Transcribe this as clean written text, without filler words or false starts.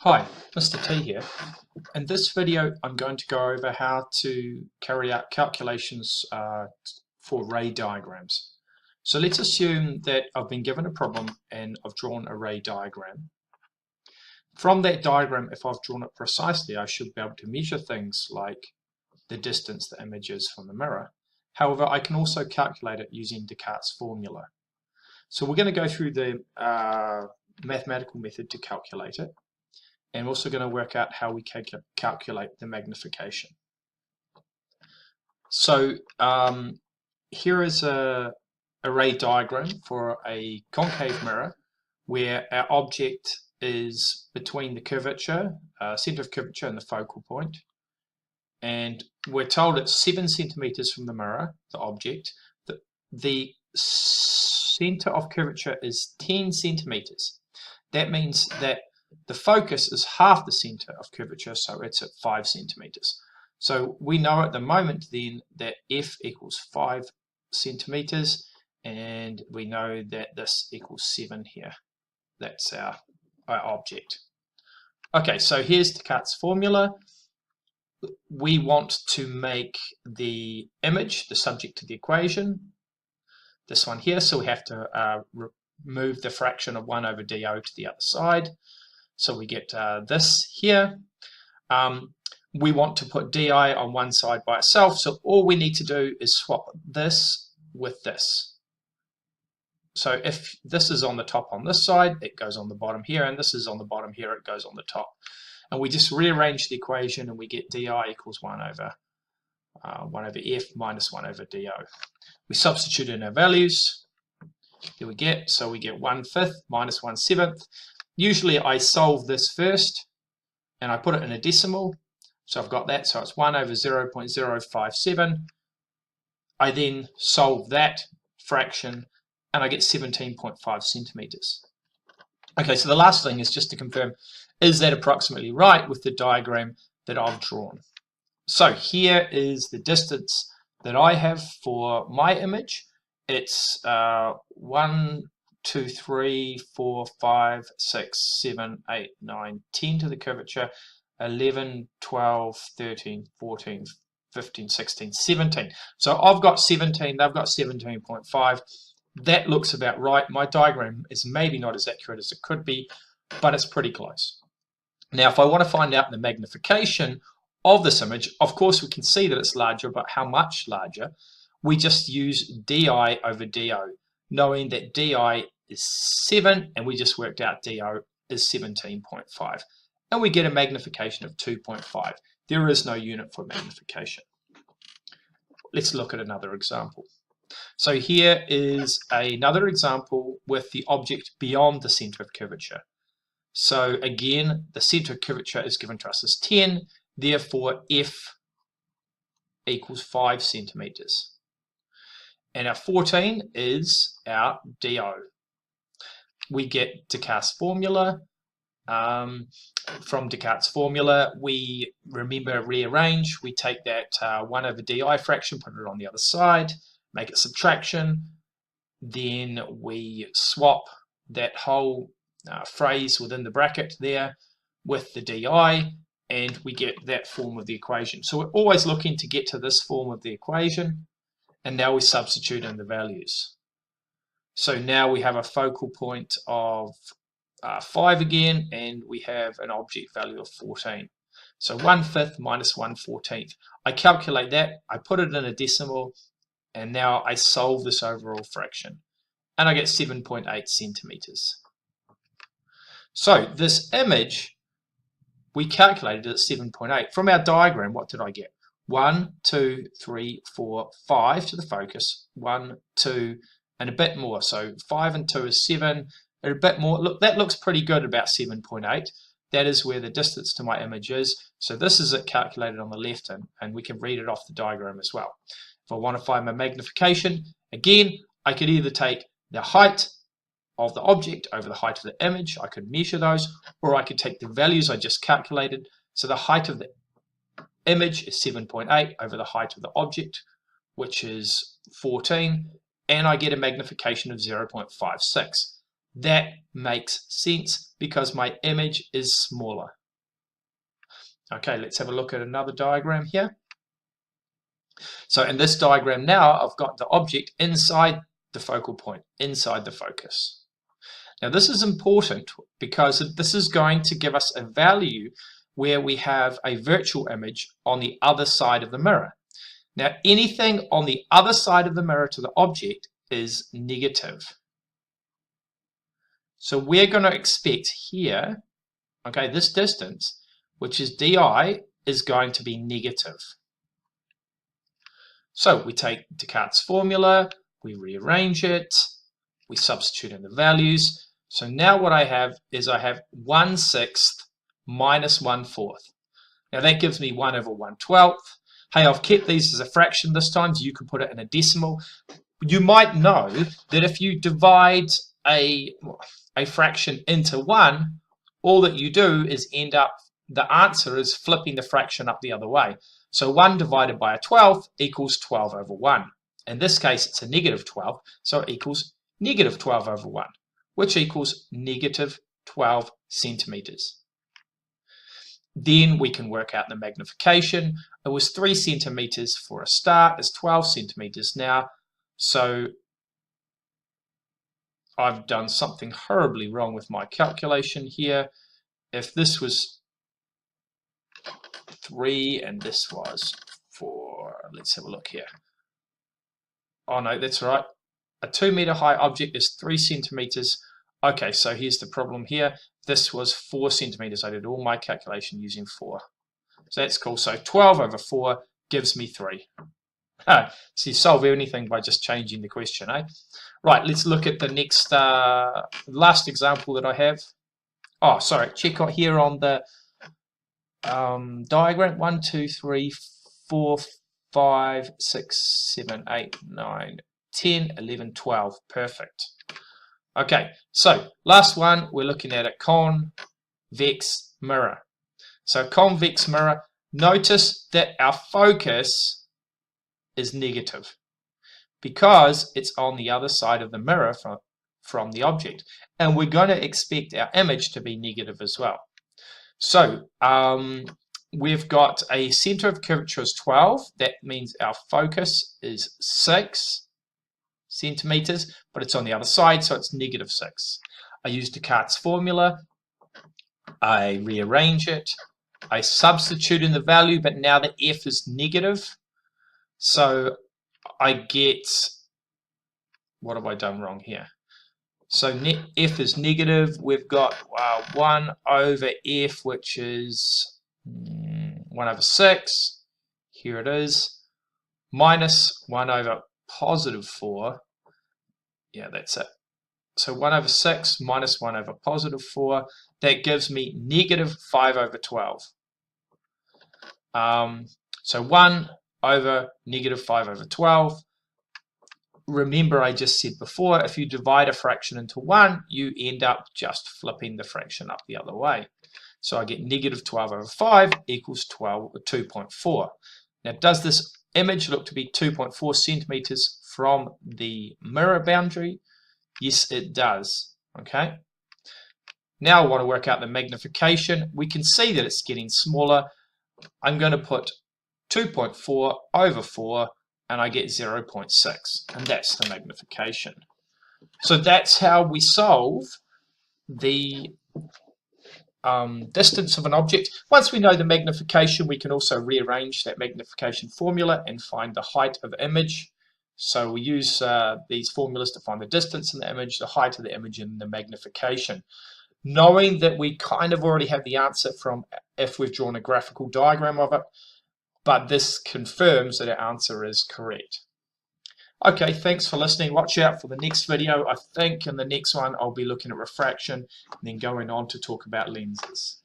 Hi, Mr. T here. In this video I'm going to go over how to carry out calculations for ray diagrams. So let's assume that I've been given a problem and I've drawn a ray diagram. From that diagram, if I've drawn it precisely, I should be able to measure things like the distance the image is from the mirror. However, I can also calculate it using Descartes' formula. So we're going to go through the mathematical method to calculate it. And we're also going to work out how we calculate the magnification. So here is a ray diagram for a concave mirror where our object is between the curvature, centre of curvature and the focal point. And we're told it's 7 centimeters from the mirror, the object. The centre of curvature is 10 centimeters. That means that the focus is half the centre of curvature, so it's at 5 centimeters. So we know at the moment then that F equals 5 centimeters, and we know that this equals 7 here. That's our object. Okay, so here's Descartes' formula. We want to make the image the subject to the equation, this one here, so we have to move the fraction of 1 over dO to the other side. So we get this here. We want to put di on one side by itself, so all we need to do is swap this with this. So if this is on the top on this side, it goes on the bottom here, and this is on the bottom here, it goes on the top. And we just rearrange the equation and we get di equals 1 over f minus 1 over do. We substitute in our values. Here we get, so we get 1/5 minus 1/7. Usually I solve this first and I put it in a decimal. So I've got that, so it's 1 over 0.057. I then solve that fraction and I get 17.5 centimeters. Okay, so the last thing is just to confirm, is that approximately right with the diagram that I've drawn? So here is the distance that I have for my image. It's 1, 2, 3, 4, 5, 6, 7, 8, 9, 10 to the curvature, 11, 12, 13, 14, 15, 16, 17. So I've got 17, they've got 17.5. That looks about right. My diagram is maybe not as accurate as it could be, but it's pretty close. Now, if I want to find out the magnification of this image, of course we can see that it's larger, but how much larger? We just use di over do, knowing that di is 7, and we just worked out do is 17.5. And we get a magnification of 2.5. There is no unit for magnification. Let's look at another example. So here is another example with the object beyond the centre of curvature. So again, the centre of curvature is given to us as 10, therefore F equals 5 centimeters. And our 14 is our do. We get Descartes' formula. From Descartes' formula, we rearrange. We take that 1 over di fraction, put it on the other side, make it subtraction. Then we swap that whole phrase within the bracket there with the di, and we get that form of the equation. So we're always looking to get to this form of the equation. And now we substitute in the values. So now we have a focal point of 5 again, and we have an object value of 14. So 1/5 minus 1/14. I calculate that, I put it in a decimal, and now I solve this overall fraction. And I get 7.8 centimeters. So this image, we calculated at 7.8. From our diagram, what did I get? 1, 2, 3, 4, 5 to the focus, 1, 2, and a bit more. So 5 and 2 is 7, and a bit more. Look, that looks pretty good, about 7.8. That is where the distance to my image is. So this is it calculated on the left, and we can read it off the diagram as well. If I want to find my magnification, again, I could either take the height of the object over the height of the image, I could measure those, or I could take the values I just calculated. So the height of the image is 7.8 over the height of the object, which is 14, and I get a magnification of 0.56. That makes sense because my image is smaller. Okay, let's have a look at another diagram here. So in this diagram now, I've got the object inside the focal point, inside the focus. Now this is important because this is going to give us a value where we have a virtual image on the other side of the mirror. Now anything on the other side of the mirror to the object is negative. So we're going to expect here, okay, this distance, which is di, is going to be negative. So we take Descartes' formula, we rearrange it, we substitute in the values. So now what I have is I have 1/6 minus 1/4. Now that gives me 1 over 1/12. Hey, I've kept these as a fraction this time, so you can put it in a decimal. You might know that if you divide a fraction into 1, all that you do is end up, the answer is flipping the fraction up the other way. So 1 divided by a 12 equals 12 over 1. In this case, it's a negative 12, so it equals negative 12 over 1, which equals negative 12 centimeters. Then we can work out the magnification. It was 3 centimeters for a start, it's 12 centimeters now. So I've done something horribly wrong with my calculation here. If this was 3 and this was 4, let's have a look here. Oh no, that's right. A 2 meter high object is 3 centimeters. Okay, so here's the problem here. This was 4 centimeters. I did all my calculation using 4. So that's cool. So 12 over 4 gives me 3. So you solve anything by just changing the question, eh? Right, let's look at the next, last example that I have. Oh, sorry, check out here on the diagram. 1, 2, 3, 4, 5, 6, 7, 8, 9, 10, 11, 12. Perfect. Okay, so last one, we're looking at a convex mirror. So convex mirror, notice that our focus is negative because it's on the other side of the mirror from the object. And we're going to expect our image to be negative as well. So we've got a center of curvature is 12. That means our focus is 6 centimeters, but it's on the other side, so it's negative 6. I use Descartes' formula. I rearrange it. I substitute in the value, but now the f is negative. So I get, what have I done wrong here? So f is negative. We've got 1 over f, which is 1 over 6. Here it is. Minus 1 over positive 4. Yeah, that's it. So 1 over 6 minus 1 over positive 4. That gives me negative 5 over 12. So 1 over negative 5 over 12. Remember, I just said before, if you divide a fraction into 1, you end up just flipping the fraction up the other way. So I get negative 12 over 5 equals 2.4. Now, does this image look to be 2.4 centimeters from the mirror boundary? Yes, it does. Okay. Now I want to work out the magnification. We can see that it's getting smaller. I'm going to put 2.4 over 4 and I get 0.6, and that's the magnification. So that's how we solve the distance of an object. Once we know the magnification, we can also rearrange that magnification formula and find the height of the image. So we use these formulas to find the distance in the image, the height of the image, and the magnification. Knowing that we kind of already have the answer from if we've drawn a graphical diagram of it, but this confirms that our answer is correct. Okay, thanks for listening. Watch out for the next video. I think in the next one I'll be looking at refraction and then going on to talk about lenses.